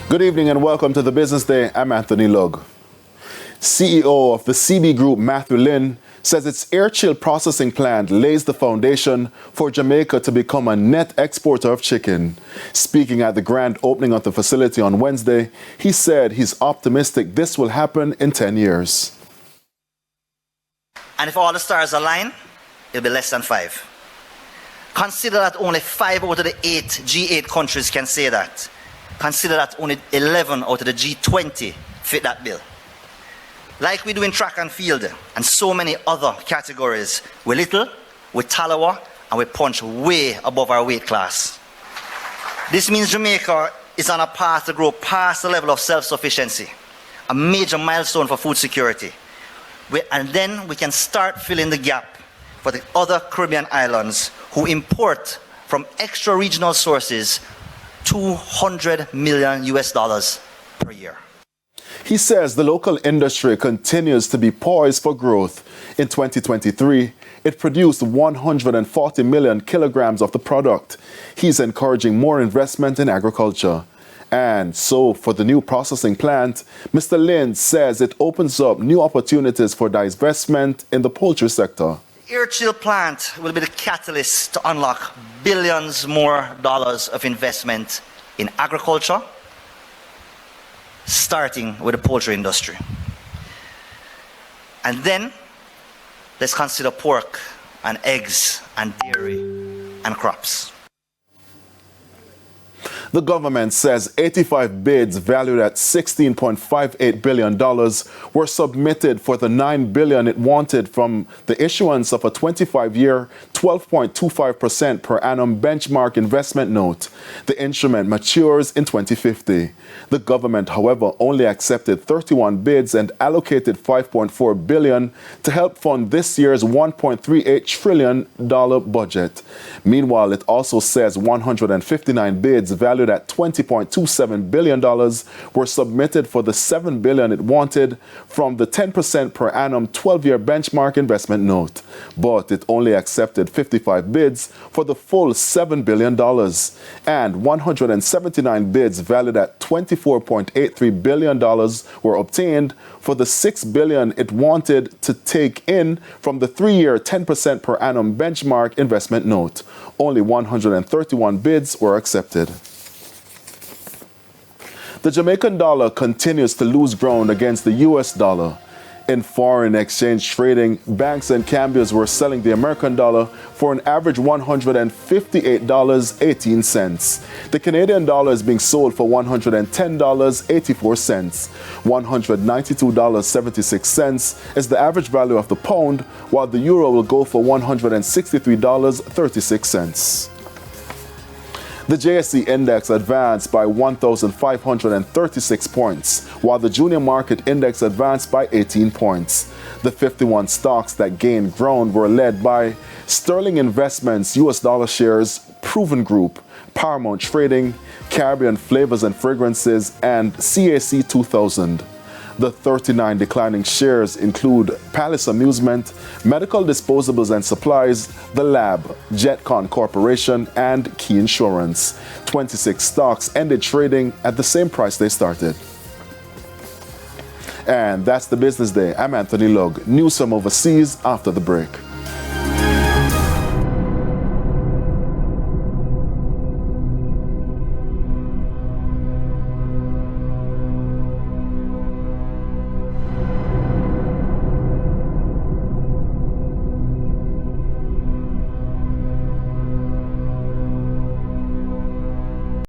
Good evening and welcome to the Business Day. I'm Anthony Lugg. CEO of the CB Group, Matthew Lynn, says its air-chilled processing plant lays the foundation for Jamaica to become a net exporter of chicken. Speaking at the grand opening of the facility on Wednesday, he said he's optimistic this will happen in 10 years. And if all the stars align, it'll be less than 5. Consider that only 5 out of the 8 G8 countries can say that. Consider that only 11 out of the G20 fit that bill. Like we do in track and field and so many other categories, we're little, we talawa, and we punch way above our weight class. This means Jamaica is on a path to grow past the level of self-sufficiency, a major milestone for food security. And then we can start filling the gap for the other Caribbean islands who import from extra regional sources $200 million per year. He says the local industry continues to be poised for growth. In 2023, it produced 140 million kilograms of the product. He's encouraging more investment in agriculture. And so for the new processing plant, Mr. Lynn says it opens up new opportunities for divestment in the poultry sector. The air-chill plant will be the catalyst to unlock billions more dollars of investment in agriculture, starting with the poultry industry. And then let's consider pork and eggs and dairy and crops. The government says 85 bids valued at $16.58 billion were submitted for the $9 billion it wanted from the issuance of a 25-year, 12.25% per annum benchmark investment note. The instrument matures in 2050. The government, however, only accepted 31 bids and allocated $5.4 billion to help fund this year's $1.38 trillion budget. Meanwhile, it also says 159 bids valued at $20.27 billion were submitted for the $7 billion it wanted from the 10% per annum 12-year benchmark investment note. But it only accepted 55 bids for the full $7 billion. And 179 bids valued at $24.83 billion were obtained for the $6 billion it wanted to take in from the 3-year 10% per annum benchmark investment note. Only 131 bids were accepted. The Jamaican dollar continues to lose ground against the US dollar. In foreign exchange trading, banks and cambios were selling the American dollar for an average $158.18. The Canadian dollar is being sold for $110.84. $192.76 is the average value of the pound, while the euro will go for $163.36. The JSE index advanced by 1,536 points, while the junior market index advanced by 18 points. The 51 stocks that gained ground were led by Sterling Investments US dollar shares, Proven Group, Paramount Trading, Caribbean Flavors and Fragrances, and CAC 2000. The 39 declining shares include Palace Amusement, Medical Disposables and Supplies, The Lab, Jetcon Corporation, and Key Insurance. 26 stocks ended trading at the same price they started. And that's the Business Day. I'm Anthony Lugg. News from overseas after the break.